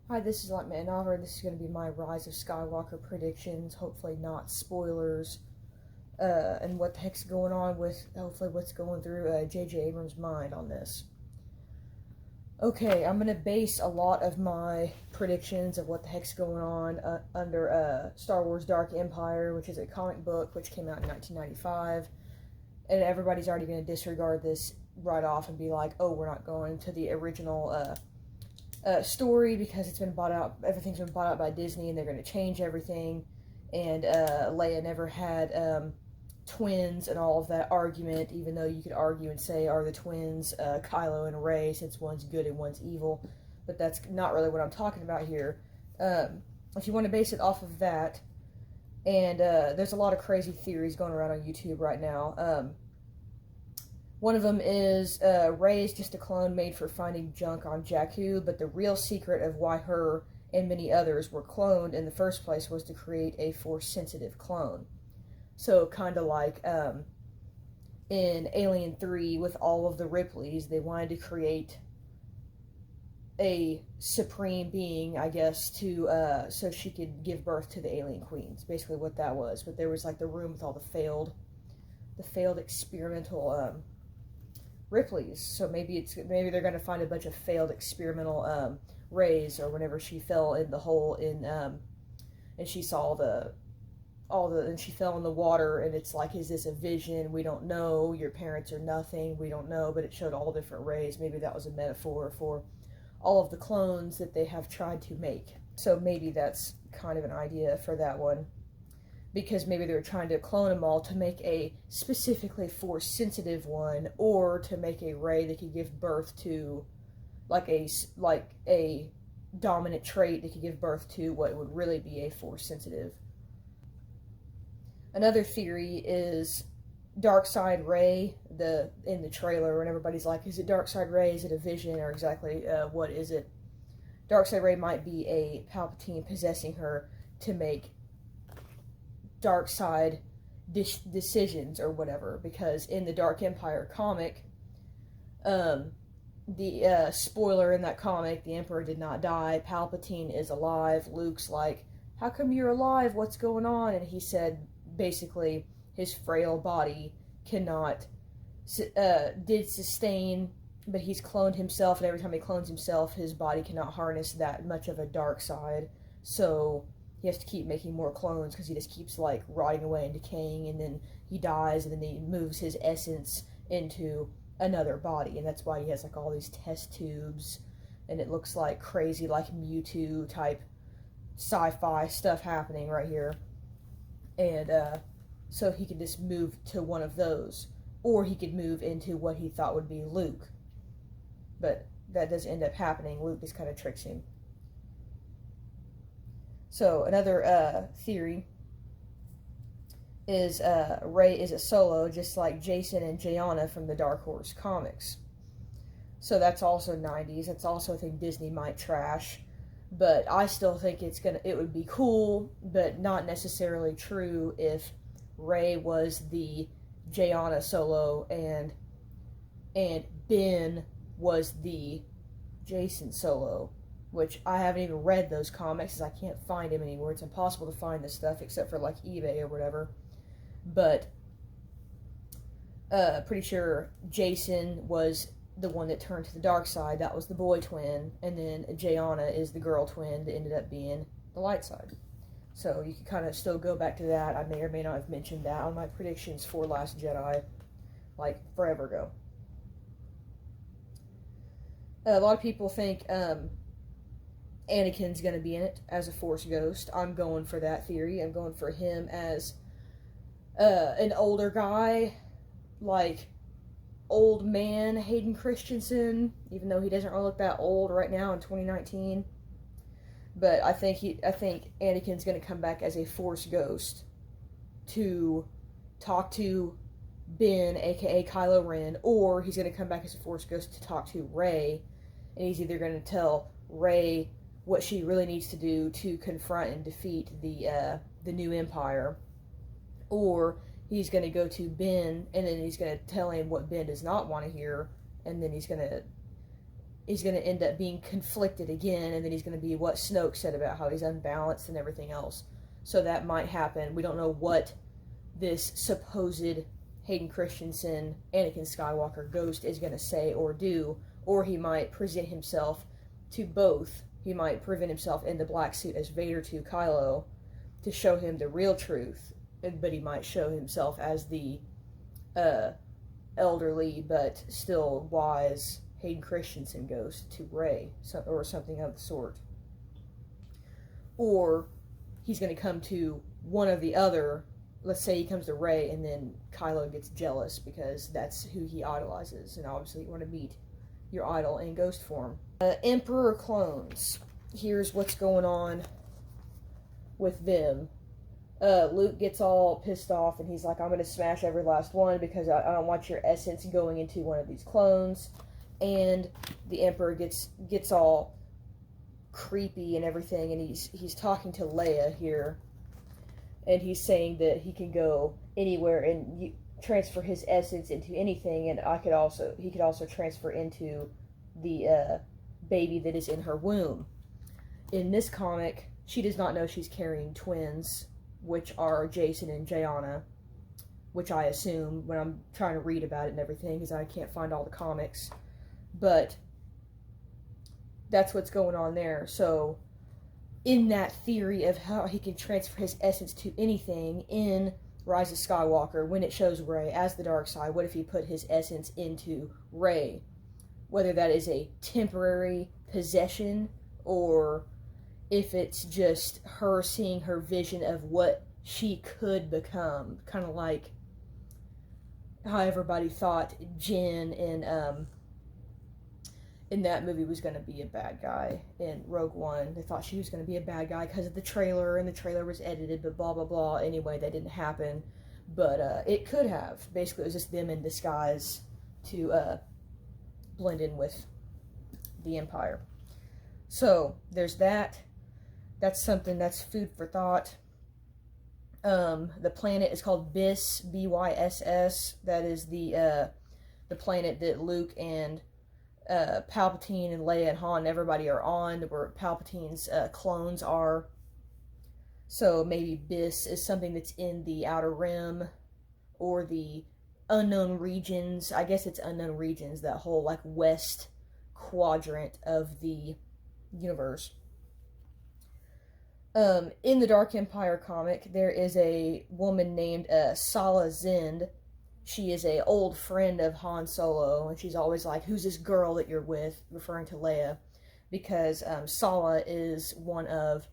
Hi, this is Lightman Nover. This is going to be my Rise of Skywalker predictions. Hopefully not spoilers. And what the heck's going on with, hopefully what's going through J.J. Abrams' mind on this. Okay, I'm going to base a lot of my predictions of what the heck's going on under Star Wars Dark Empire, which is a comic book which came out in 1995. And everybody's already going to disregard this right off and be like, oh, we're not going to the original story because it's been bought out. Everything's been bought out by Disney, and they're going to change everything. And Leia never had twins and all of that argument, even though you could argue and say, are the twins Kylo and Rey, since one's good and one's evil? But that's not really what I'm talking about here. If you want to base it off of that, and there's a lot of crazy theories going around on YouTube right now. One of them is Rey is just a clone made for finding junk on Jakku, but the real secret of why her and many others were cloned in the first place was to create a Force-sensitive clone. So kind of like in Alien 3 with all of the Ripleys, they wanted to create a supreme being, I guess, to so she could give birth to the alien queens. Basically what that was. But there was like the room with all the failed experimental Ripley's. So maybe they're going to find a bunch of failed experimental Reys, or whenever she fell in the hole in and she saw and she fell in the water, and it's like, is this a vision? We don't know. Your parents are nothing. We don't know. But it showed all different Reys. Maybe that was a metaphor for all of the clones that they have tried to make. So maybe that's kind of an idea for that one. Because maybe they were trying to clone them all to make a specifically Force-sensitive one, or to make a Rey that could give birth to like a dominant trait that could give birth to what would really be a Force-sensitive. Another theory is Darkside Rey, in the trailer, when everybody's like, is it Darkside Rey, is it a vision, or exactly what is it? Darkside Rey might be a Palpatine possessing her to make dark side decisions or whatever, because in the Dark Empire comic, the spoiler in that comic, the Emperor did not die, Palpatine is alive. Luke's like, how come you're alive, what's going on? And he said basically his frail body cannot did sustain, but he's cloned himself, and every time he clones himself, his body cannot harness that much of a dark side, so he has to keep making more clones because he just keeps like rotting away and decaying, and then he dies, and then he moves his essence into another body, and that's why he has like all these test tubes, and it looks like crazy, like Mewtwo type sci-fi stuff happening right here. And so he could just move to one of those, or he could move into what he thought would be Luke, but that doesn't end up happening. Luke just kind of tricks him. So another theory is Rey is a Solo, just like Jason and Jayana from the Dark Horse comics. So that's also 90s. That's also a thing Disney might trash, but I still think it would be cool, but not necessarily true if Rey was the Jayana Solo and Ben was the Jason Solo. Which I haven't even read those comics, because I can't find them anywhere. It's impossible to find this stuff except for like eBay or whatever. But pretty sure Jason was the one that turned to the dark side. That was the boy twin, and then Jayana is the girl twin that ended up being the light side. So you can kind of still go back to that. I may or may not have mentioned that on my predictions for Last Jedi, like forever ago. A lot of people think Anakin's going to be in it as a Force ghost. I'm going for that theory. I'm going for him as an older guy, like old man Hayden Christensen, even though he doesn't really look that old right now in 2019. But I think Anakin's going to come back as a Force ghost to talk to Ben, aka Kylo Ren, or he's going to come back as a Force ghost to talk to Rey, and he's either going to tell Rey what she really needs to do to confront and defeat the new Empire, or he's going to go to Ben, and then he's going to tell him what Ben does not want to hear, and then he's going to he's going to end up being conflicted again, and then he's going to be what Snoke said about how he's unbalanced and everything else. So that might happen. We don't know what this supposed Hayden Christensen, Anakin Skywalker ghost is going to say or do, or he might present himself to both. He might present himself in the black suit as Vader to Kylo to show him the real truth, but he might show himself as the elderly but still wise Hayden Christensen ghost to Rey, or something of the sort. Or he's going to come to one or the other. Let's say he comes to Rey, and then Kylo gets jealous because that's who he idolizes, and obviously you want to meet your idol in ghost form. Emperor clones. Here's what's going on with them. Luke gets all pissed off, and he's like, I'm going to smash every last one because I don't want your essence going into one of these clones. And the Emperor gets all creepy and everything, and he's talking to Leia here, and he's saying that he can go anywhere and transfer his essence into anything, and he could also transfer into the baby that is in her womb. In this comic, she does not know she's carrying twins, which are Jason and Jayana, which I assume when I'm trying to read about it and everything, because I can't find all the comics. But that's what's going on there. So in that theory of how he can transfer his essence to anything in Rise of Skywalker, when it shows Rey as the dark side, what if he put his essence into Rey? Whether that is a temporary possession, or if it's just her seeing her vision of what she could become. Kind of like how everybody thought Jin in that movie was going to be a bad guy in Rogue One. They thought she was going to be a bad guy because of the trailer, and the trailer was edited, but blah, blah, blah. Anyway, that didn't happen. But it could have. Basically, it was just them in disguise to blend in with the Empire. So, there's that. That's something that's food for thought. The planet is called Byss, B-Y-S-S. That is the planet that Luke and Palpatine and Leia and Han and everybody are on, where Palpatine's clones are. So maybe Byss is something that's in the Outer Rim, or the unknown regions. I guess it's unknown regions, that whole like west quadrant of the universe. In the Dark Empire comic, there is a woman named Sala Zind. She is an old friend of Han Solo, and she's always like, who's this girl that you're with, referring to Leia, because Sala is one of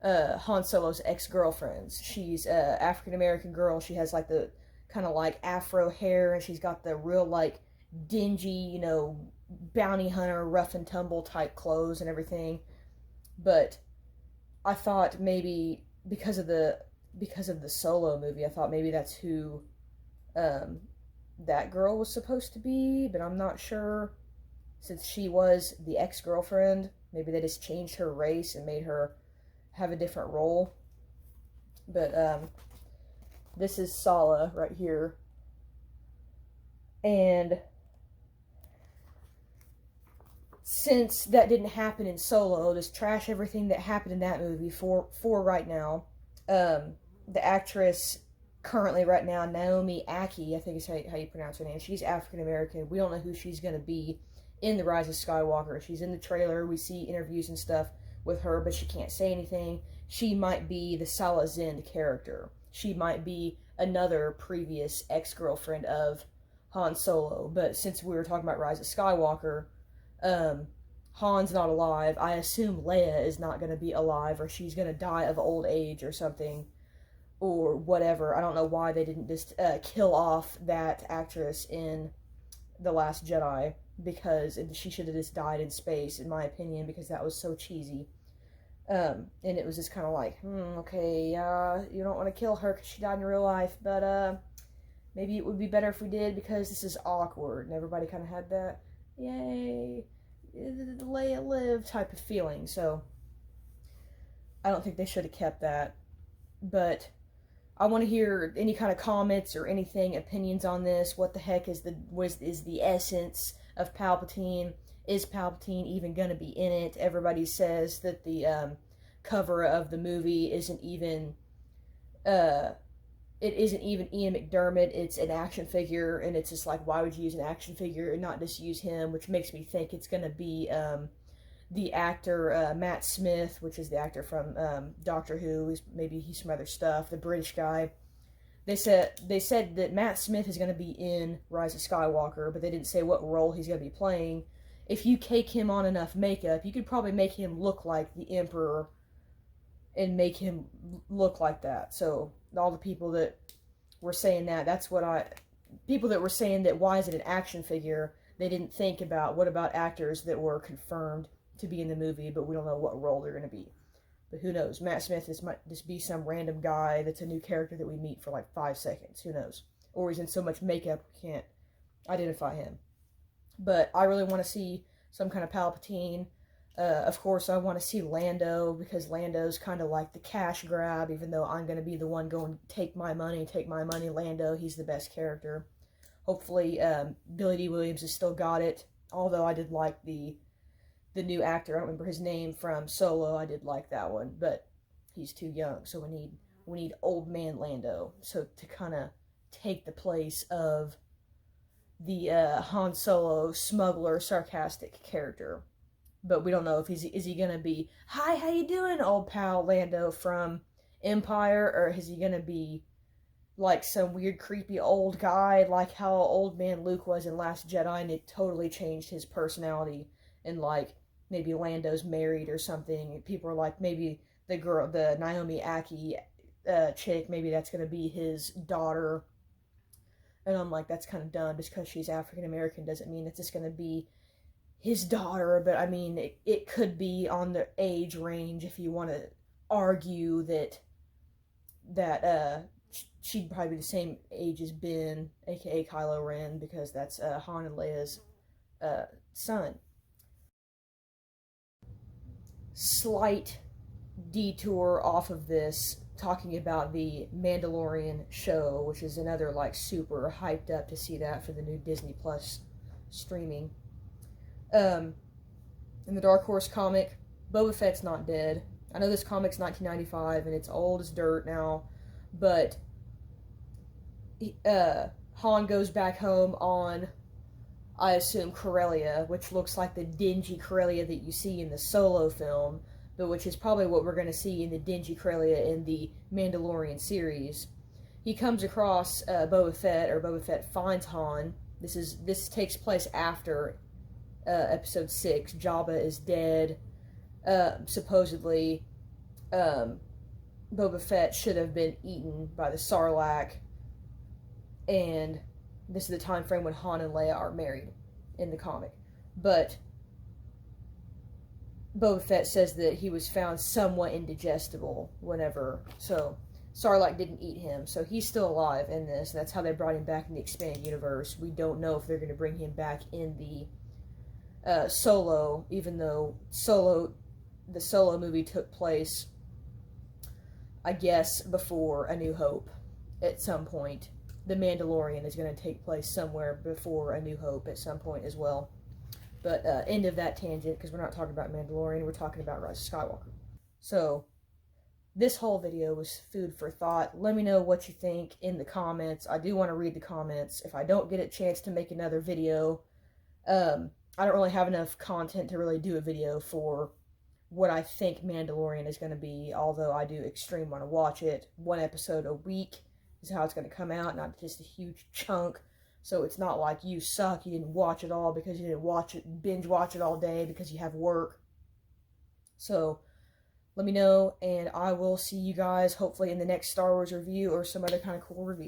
Han Solo's ex-girlfriends. She's an African-American girl. She has like the kind of like afro hair, and she's got the real like dingy, bounty hunter, rough and tumble type clothes and everything. But I thought maybe because of the Solo movie, I thought maybe that's who that girl was supposed to be, but I'm not sure. Since she was the ex-girlfriend, maybe they just changed her race and made her have a different role. But this is Sala right here. And since that didn't happen in Solo, just trash everything that happened in that movie for right now. The actress currently right now, Naomi Ackie, I think is how you pronounce her name. She's African American. We don't know who she's going to be in the Rise of Skywalker. She's in the trailer. We see interviews and stuff with her, but she can't say anything. She might be the Sala Zind character. She might be another previous ex-girlfriend of Han Solo. But since we were talking about Rise of Skywalker, Han's not alive. I assume Leia is not going to be alive, or she's going to die of old age or something, or whatever. I don't know why they didn't just kill off that actress in The Last Jedi, because she should have just died in space, in my opinion, because that was so cheesy. And it was just kind of like, okay, you don't want to kill her because she died in real life, but maybe it would be better if we did, because this is awkward. And everybody kind of had that, yay, Leia live type of feeling. So I don't think they should have kept that. But I want to hear any kind of comments or anything, opinions on this. What the heck is the essence of Palpatine? Is Palpatine even going to be in it? Everybody says that the cover of the movie isn't even it isn't even Ian McDermott. It's an action figure, and it's just like, why would you use an action figure and not just use him? Which makes me think it's going to be the actor Matt Smith, which is the actor from Doctor Who. Maybe he's from other stuff. The British guy. They said that Matt Smith is going to be in Rise of Skywalker, but they didn't say what role he's going to be playing. If you cake him on enough makeup, you could probably make him look like the Emperor and make him look like that. So all the people that were saying people that were saying that why is it an action figure, they didn't think about what about actors that were confirmed to be in the movie, but we don't know what role they're going to be. But who knows? Matt Smith might just be some random guy that's a new character that we meet for like 5 seconds. Who knows? Or he's in so much makeup we can't identify him. But I really want to see some kind of Palpatine. Of course, I want to see Lando, because Lando's kind of like the cash grab, even though I'm going to be the one going, take my money, Lando. He's the best character. Hopefully, Billy D. Williams has still got it. Although I did like the new actor, I don't remember his name, from Solo. I did like that one, but he's too young, so we need old man Lando, so to kind of take the place of the Han Solo smuggler, sarcastic character. But we don't know if is he gonna be, hi, how you doing, old pal Lando from Empire, or is he gonna be like some weird creepy old guy like how old man Luke was in Last Jedi, and it totally changed his personality, and like maybe Lando's married or something. People are like, maybe the Naomi Aki chick, maybe that's going to be his daughter. And I'm like, that's kind of dumb. Just because she's African American doesn't mean it's just going to be his daughter. But I mean, it could be on the age range if you want to argue that she'd probably be the same age as Ben, aka Kylo Ren, because that's Han and Leia's son. Slight detour off of this, talking about the Mandalorian show, which is another like super hyped up to see that for the new Disney Plus streaming. In the Dark Horse comic, Boba Fett's not dead. I know this comic's 1995 and it's old as dirt now, but Han goes back home on, I assume, Corellia, which looks like the dingy Corellia that you see in the Solo film, but which is probably what we're going to see in the dingy Corellia in the Mandalorian series. He comes across Boba Fett, or Boba Fett finds Han. This takes place after Episode 6. Jabba is dead. Supposedly, Boba Fett should have been eaten by the Sarlacc, and this is the time frame when Han and Leia are married in the comic. But Boba Fett says that he was found somewhat indigestible whenever, so Sarlacc didn't eat him, so he's still alive in this. That's how they brought him back in the expanded universe. We don't know if they're going to bring him back in the Solo, even though the Solo movie took place, I guess, before A New Hope at some point. The Mandalorian is going to take place somewhere before A New Hope at some point as well. But end of that tangent, because we're not talking about Mandalorian, we're talking about Rise of Skywalker. So, this whole video was food for thought. Let me know what you think in the comments. I do want to read the comments. If I don't get a chance to make another video, I don't really have enough content to really do a video for what I think Mandalorian is going to be, although I do extreme want to watch it. 1 episode a week is how it's going to come out, not just a huge chunk. So it's not like you suck, you didn't watch it all because you didn't binge watch it all day because you have work. So let me know, and I will see you guys hopefully in the next Star Wars review or some other kind of cool review.